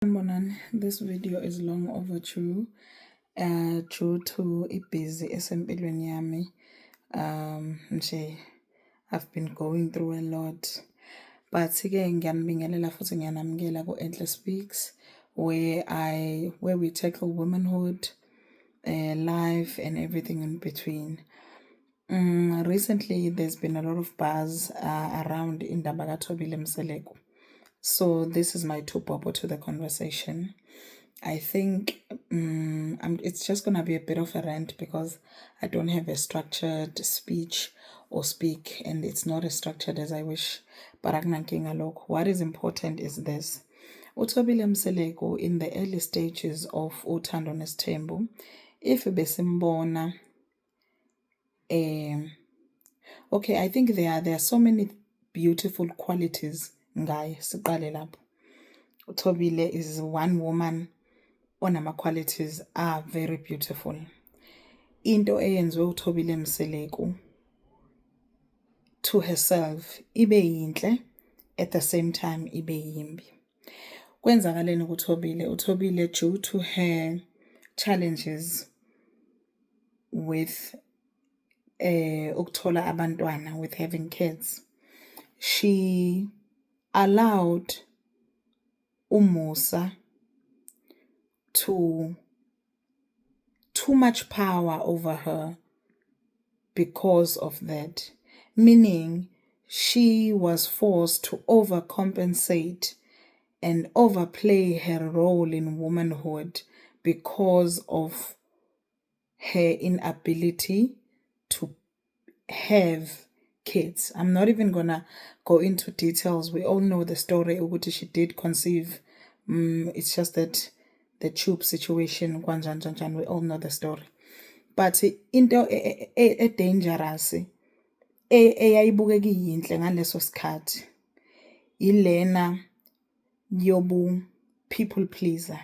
Sanibonani, this video is long overdue due to busy esempilweni yami. Nje I've been going through a lot. But ke ngiyanibingelela futhi ngiyanamukela ku-Enhle Speaks where we tackle womanhood, life and everything in between. Recently there's been a lot of buzz around indaba kaThobile Mseleku. So this is my two bobo to the conversation. I think it's just going to be a bit of a rant because I don't have a structured speech or speak, and it's not as structured as I wish. But what is important is this. uThobile Mseleku, in the early stages of uThando Nesithembu, if besimbona, okay, I think there are so many beautiful qualities ngaye. Siqale lapho. uThobile is one woman onama qualities are very beautiful. Into eyenziwe uThobile Mseleku to herself ibe yinhle, at the same time ibe yimbi. Kwenzakaleni kuThobile? uThobile, due to her challenges with ukuthola abantwana, with having kids, she allowed uMusa to too much power over her because of that. Meaning she was forced to overcompensate and overplay her role in womanhood because of her inability to have kids. I'm not even gonna go into details. We all know the story. Ukuthi she did conceive. It's just that the tube situation, we all know the story. But into dangerous eyayibukeka iyinhle ngaleso sikhathi ilena yobu people pleaser.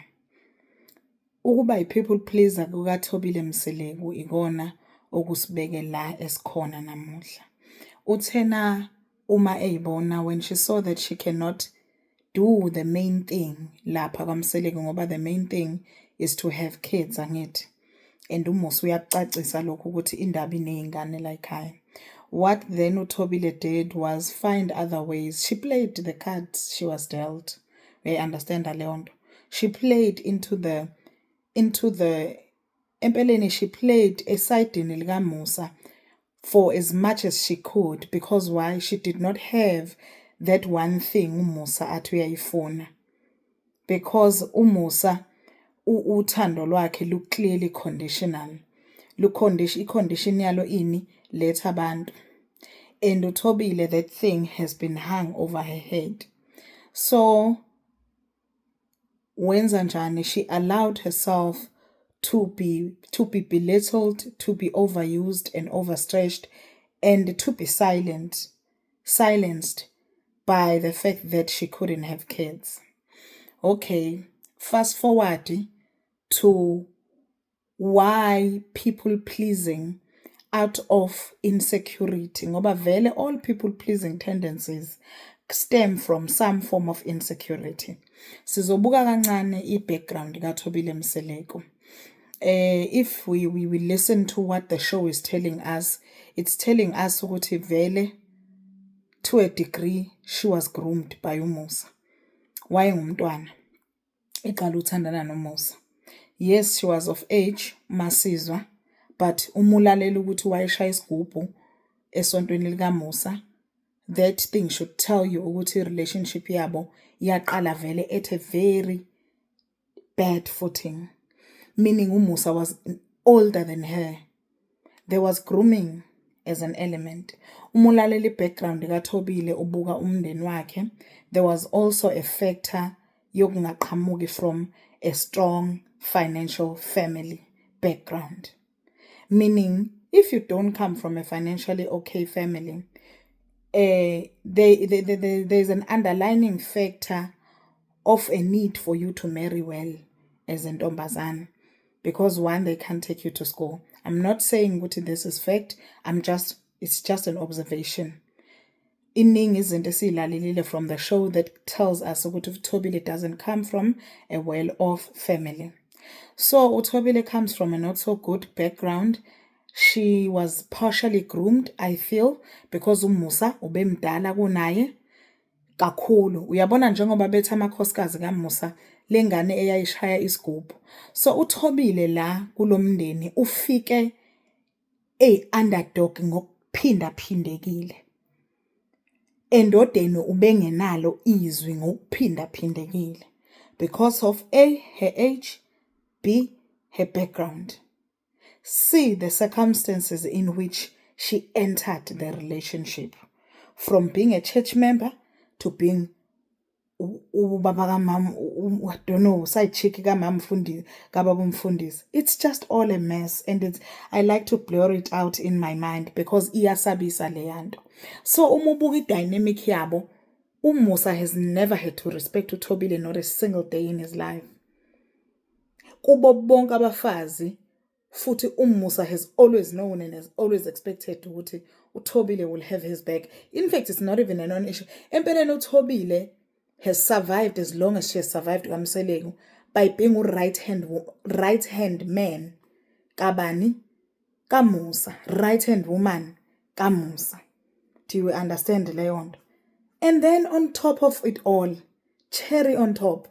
Ukuba i-people pleaser kukaThobile Mseleku ikona okusibeke la esikhona namuhla. Uthena uma eyibona, when she saw that she cannot do the main thing lapha kwaMseleku, ngoba the main thing is to have kids, angithi. And uMusa uyakucacisa lokho ukuthi indaba ineyingane la ekhaya. What then uThobile did was find other ways. She played the cards she was dealt. We understand leyo nto. She played into the empeleni, she played esidini likaMusa for as much as she could, because why? She did not have that one thing uMusa athi uyayifuna, because uMusa uthando lwakhe lu clearly conditional. I-condition yalo ini letha abantu, and uThobile, that thing has been hung over her head. So wenza njani? She allowed herself to be belittled, to be overused and overstretched, and to be silenced by the fact that she couldn't have kids. Okay, fast forward to why people pleasing out of insecurity. Ngoba vele all people pleasing tendencies stem from some form of insecurity. Sizobuka kancane i-background kaThobile Mseleku. If we listen to what the show is telling us, it's telling us ukuthi vele to a degree she was groomed by uMusa. Wayengumntwana eqala uthandana noMusa. Yes, she was of age masizwa, but umulalela ukuthi wayeshaya isigubhu esontweni likaMusa. That thing should tell you ukuthi relationship yabo yaqala vele at a very bad footing. Meaning uMusa was older than her. There was grooming as an element. Umulalela background kaThobile ubuka umndeni wakhe. There was also a factor yokungaqhamuki from a strong financial family background. Meaning if you don't come from a financially okay family, there's an underlying factor of a need for you to marry well as a ntombazana, because one, they can't take you to school. I'm not saying this is fact. It's just an observation. iningi izinto esiyilalelile from the show that tells us ukuthi uThobile doesn't come from a well-off family. So uThobile comes from a not so good background. She was partially groomed, I feel, because uMusa ubemdala kunaye kakhulu. Uyabona njengoba bethi amakhosikazi kaMusa lengane eyayishaya isigubhu. So uThobile la kulomndeni ufike underdog ngokuphinda phindekile. Endodeni ubengenalo izwi ngokuphinda phindekile because of A, her age, B, her background, C, the circumstances in which she entered the relationship, from being a church member to being ubaba kamama, I don't know, side chick kamama mfundisi. It's just all a mess, and I like to blur it out in my mind because iyasabisa leyanto. So umubuka dynamic yabo, uMusa has never had to respect uThobile not a single day in his life. Kubo bonke abafazi, futhi uMusa has always known and has always expected ukuthi uThobile will have his back. In fact, it's not even a non-issue. Empeleni uThobile has survived as long as she has survived kaMseleko by being a right hand man kabani kaMusa, right hand woman kaMusa. Do you understand leyo nto? And then on top of it all, cherry on top,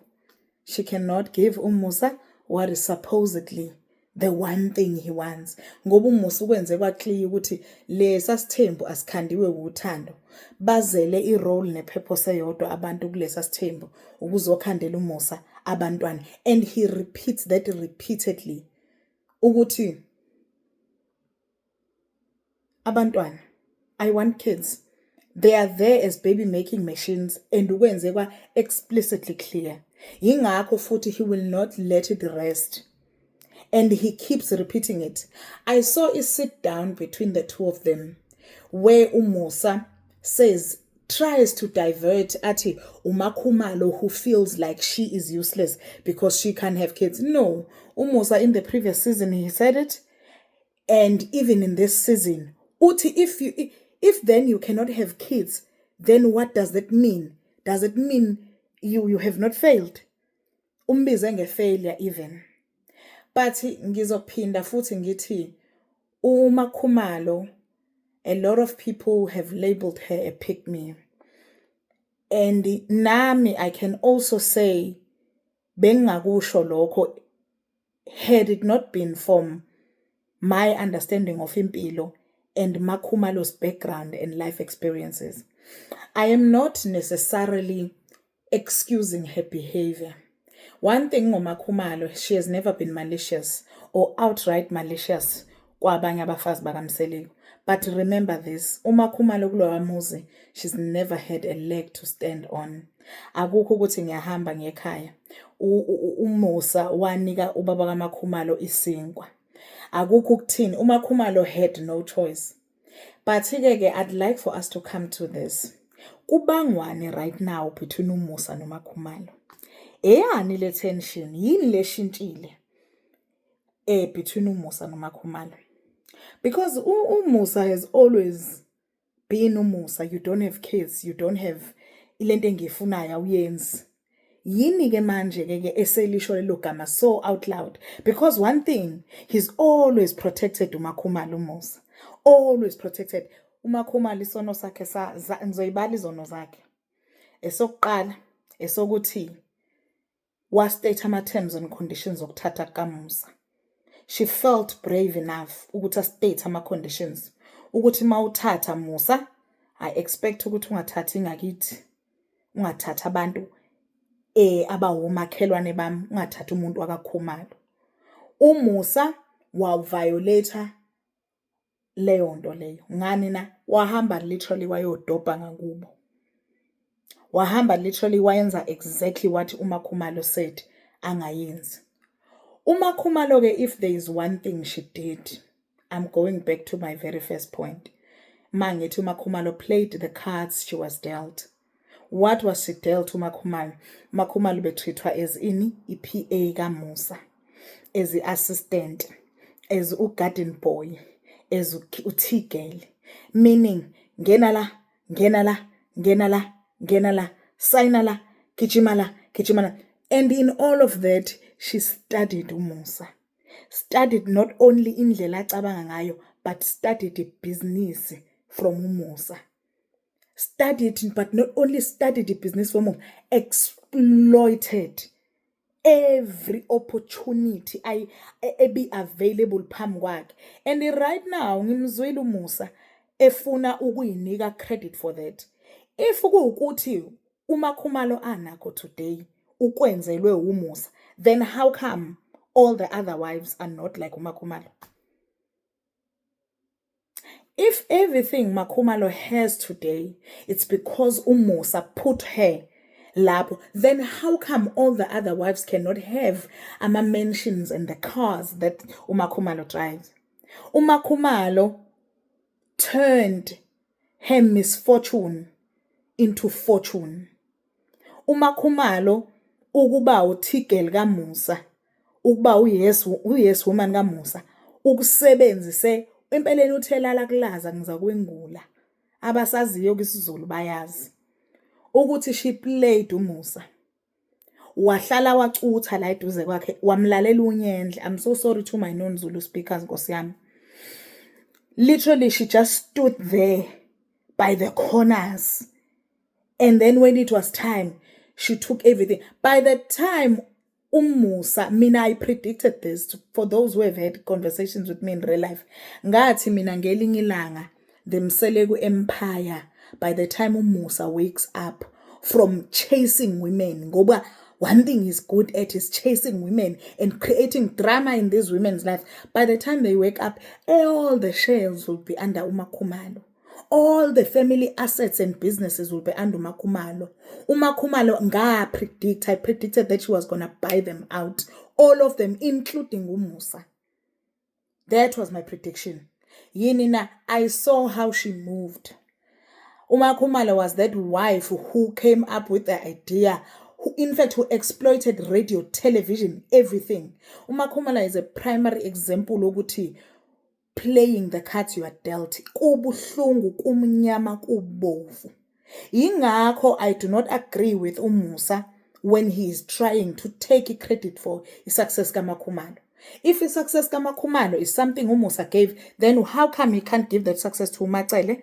she cannot give uMusa what is supposedly the one thing he wants. Ngoba uMusa ukwenze kwaclear ukuthi lesa sithembu asikhandiwe uthando. Bazele irole nepurpose eyodwa abantu kulesa sithembu ukuzokhandela uMusa abantwana. And he repeats that repeatedly. Ukuthi abantwana, I want kids. They are there as baby making machines, and ukwenze kwa explicitly clear. Yingakho futhi he will not let it rest. And he keeps repeating it. I saw a sit down between the two of them where uMusa tries to divert ati uMakhumalo, who feels like she is useless because she can't have kids. No, uMusa in the previous season he said it, and even in this season, uti if then you cannot have kids, then what does that mean? Does it mean you have not failed? Umbize nge-failure even. But ngizophinda futhi ngithi uMakhumalo, a lot of people have labeled her a pick-me. And nami, I can also say bengakusho lokho had it not been from my understanding of impilo and Makhumalo's background and life experiences. I am not necessarily excusing her behavior. One thing ngoMakhumalo, she has never been malicious or outright malicious kwabanye abafazi bakaMseleko. But remember this, uMakhumalo kulowa muzi, she's never had a leg to stand on. Akukho ukuthi ngiyahamba ngekhaya uMusa wanika ubaba kaMakhumalo isinkwa. Akukho ukuthini, uMakhumalo had no choice. But ke I'd like for us to come to this. Kubangwani right now between uMusa noMakhumalo? Eyani le tension? Yini le shintshile between uMusa noMakhumalo? Because uMusa has always been uMusa. You don't have kids, you don't have ilento engifunayo uyenzi. Yini ke manje ke eselisho lelo gama so out loud? Because one thing, he's always protected uMakhumalo uMusa. Always protected. uMakhumalo isono sakhe ngizoyibala izono zakhe. Esokuqala, esokuthi wastate ama-terms and conditions okuthatha kaMusa. She felt brave enough ukuthi state ama-conditions. Ukuthi mawuthatha Musa, I expect ukuthi ungathathi ngakithi. Ungathatha abantu abawomakhelwane bami, ungathatha umuntu wakaKhumalo. uMusa waviolate leyo nto leyo. Ngani na wahamba literally wayodobha ngakubo. Wahamba literally wayenza exactly what uMakhumalo said angayenzi. uMakhumalo ke, if there is one thing she did, I'm going back to my very first point. Mangithi uMakhumalo played the cards she was dealt. What was she dealt to uMakhumalo? uMakhumalo betreatwa as i-PA kaMusa, as the assistant, as garden boy, as uT girl, meaning ngena la ngena la, signa la, gijima la. And in all of that, she studied uMusa. Studied not only indlela acabanga ngayo, but studied the business from uMusa. Studied, but not only studied the business from uMusa, exploited every opportunity be available phambi kwakhe. And right now ngimzwile uMusa efuna ukuyinika credit for that. If kuwukuthi uMakhumalo anakho today ukwenzelwe uMusa, then how come all the other wives are not like uMakhumalo? If everything Makhumalo has today, it's because uMusa put her lapho, then how come all the other wives cannot have mansions and the cars that uMakhumalo drives? uMakhumalo turned her misfortune into fortune. uMakhumalo ukuba uthigel kaMusa, ukuba uyes woman kaMusa, ukusebenzise empeleni uthelala kulaza ngiza kwengula. Abasaziyo kwisizulu bayazi ukuthi she played uMusa. Wahlala wacutha la eduze kwakhe, wamlalela uNyendle. I'm so sorry to my non-Zulu speakers, Nkosi yami. Literally, she just stood there by the corners. And then when it was time, she took everything. By the time uMusa, mina, I predicted this for those who have had conversations with me in real life. Ngathi mina ngelinye ilanga the Mseleku empire, by the time uMusa wakes up from chasing women, ngoba one thing he's good at is chasing women and creating drama in these women's lives. By the time they wake up, all the shares will be under uMakhumalo. All the family assets and businesses will be under uMakhumalo. uMakhumalo I predicted that she was going to buy them out. All of them, including uMusa. That was my prediction. Yinina, I saw how she moved. uMakhumalo was that wife who came up with the idea, who exploited radio, television, everything. uMakhumalo is a primary example ukuthi playing the cards you are dealt. Kubuhlungu, kumnyama, kubovu. Yingakho I do not agree with uMusa when he is trying to take credit for his success kaMakhumalo. If his success kaMakhumalo is something uMusa gave, then how come he can't give that success to uMacele,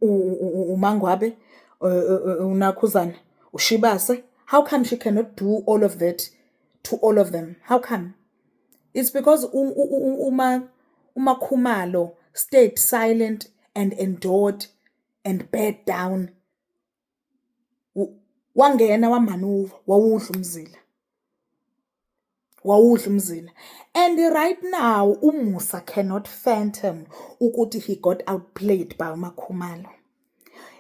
uMangwabe, uNakhuzana, uShibase? How come she cannot do all of that to all of them? How come? It's because uMakhumalo stayed silent and endured and bared down. Wangena wamanuva, wawudla umzila. And right now uMusa cannot fathom ukuthi he got outplayed by uMakhumalo.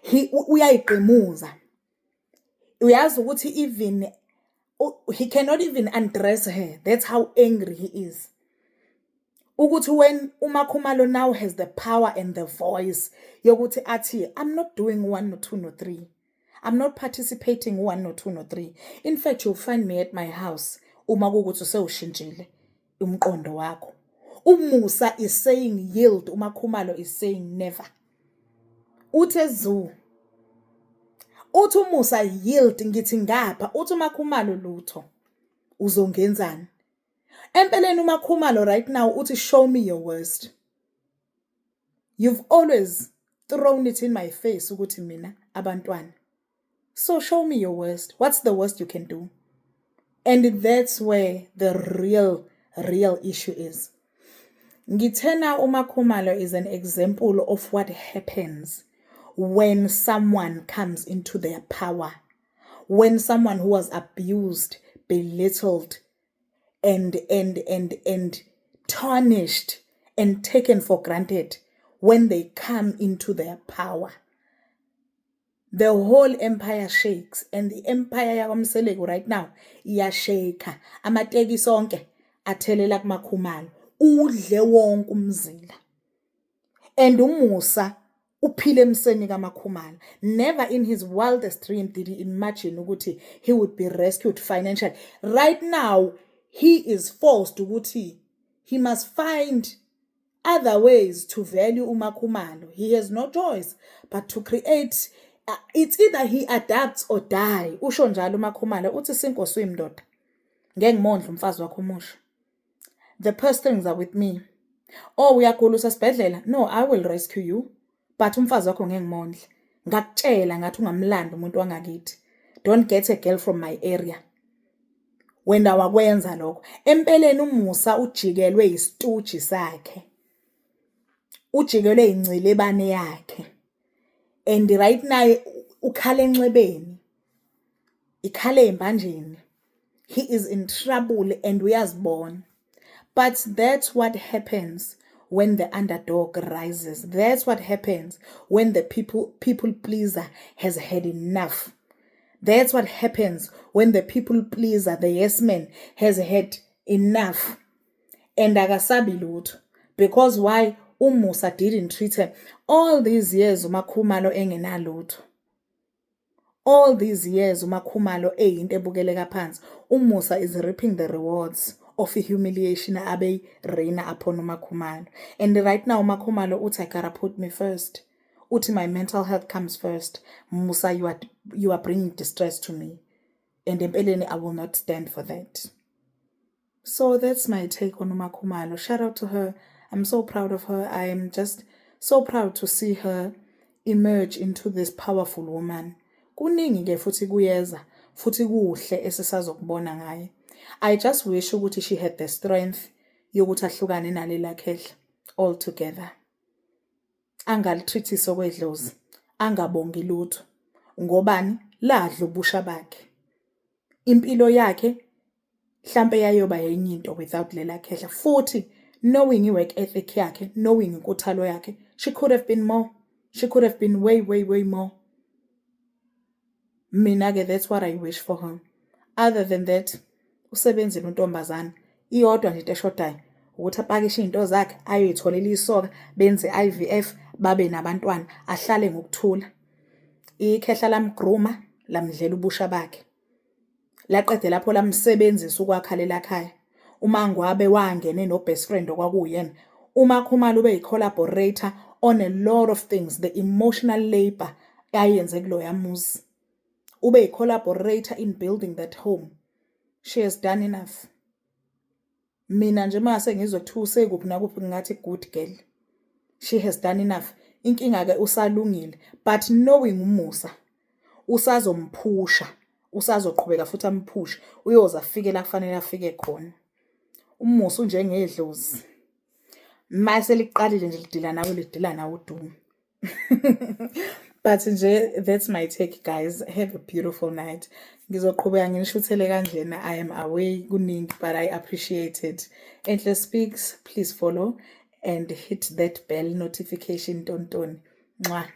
Uyayiqimuza. Uyazi ukuthi even he cannot even undress her. That's how angry he is. Ukuthi when uMakhumalo now has the power and the voice yokuthi athi, I'm not doing 1 no 2 no 3. I'm not participating 1 no 2 no 3. In fact, you'll find me at my house uma kukuthi sewushintshile umqondo wakho. uMusa is saying yield, uMakhumalo is saying never. Uthi uMusa yield ngithi ngapha, uthi uMakhumalo lutho uzongenzani. Empeleni uMakhumalo right now uthi show me your worst. You've always thrown it in my face ukuthi mina abantwana. So show me your worst. What's the worst you can do? And that's where the real issue is. Ngithena uMakhumalo is an example of what happens when someone comes into their power. When someone who was abused, belittled, and tarnished and taken for granted, when they come into their power, the whole empire shakes. And the empire yakwamseleku right now iyashaka. Amateki sonke athelela kuMakhumalo, udle wonke umzila. And uMusa uphile emseni kaMakhumalo. Never in his wildest dream did he imagine ukuthi he would be rescued financially. Right now he is forced ukuthi he must find other ways to value uMakhumalo. He has no choice but to create It's either he adapts or die. Usho njalo uMakhumalo uthi sinkosi uyimndoda. Ngeke ngimondle umfazi wakho umusha. The purse strings are with me. Oh, uyagula usesibhedlela? No, I will rescue you. But umfazi wakho ngeke ngimondle. Ngakutshela ngathi ungamlanda umuntu wangakithi. Don't get a girl from my area. Wenda wakwenza lokho. Empeleni uMusa ujikelwe isituji sakhe. Ujikelwe ingcilebane yakhe. And right now ukhala enxebeni. Ikhala embanjeni. He is in trouble and uyazibona. But that's what happens when the underdog rises. That's what happens when the people pleaser has had enough. That's what happens when the people pleaser, the yes man, has had enough. And akasabi lutho. Because why? UMusa didn't treat him. All these years uMakhumalo engenalutho. All these years uMakhumalo eyinto ebukeleka phansi. UMusa is reaping the rewards of humiliation abe reign upon uMakhumalo. And right now uMakhumalo uthi I gotta put me first. Uthi my mental health comes first. Musa, you are bringing distress to me. And empeleni I will not stand for that. So that's my take on uMakhumalo. Shout out to her. I'm so proud of her. I am just so proud to see her emerge into this powerful woman. Kuningi ke futhi kuyeza, futhi kuhle esisazokubona ngaye. I just wish ukuthi she had the strength yokuthi ahlukane nalela khehla all together. Angalitreatise okwedlozi, angabongi lutho. Ngobani? Ladla ubusha bakhe. Impilo yakhe mhlambe yayoba yenye into without lela khehla. Futhi knowing work ethic yakhe, knowing inkuthalo yakhe, she could have been more. She could have been way more. Mina ke that's what I wish for her. Other than that, usebenzile untombazana. Iyodwa nje into eshodayo ukuthi apakishe izinto zakhe ayoyitholela isoka, benze IVF, babe nabantwana, ahlale ngokuthula. Ikhehla lamgruma, lamdlela ubusha bakhe. Laqede lapho lamsebenzisa ukwakhalela ekhaya. uMangwabe wangene no best friend okwakuyena. uMakhumalo ube collaborator on a lot of things, the emotional labor ayenze kulo yamuzi. Ube collaborator in building that home. She has done enough. Mina nje mase ngizwe kuthiwa usekuphi nakuphi ngathi good girl. She has done enough. Inkinga ke usalungile, but knowing uMusa usazomphusha, usazoqhubeka futhi amphusha, uyoza afike la kufanele afike khona. UMusa unjengedlozi. Mase liqalile nje lidila nawe lidila nawe udumo. But nje that's my take, guys. Have a beautiful night. Ngizoqhubeka ngishuthele kanjena. I am away kuningi, but I appreciate it. Enhle Speaks, please follow and hit that bell notification tontoni. Mwah.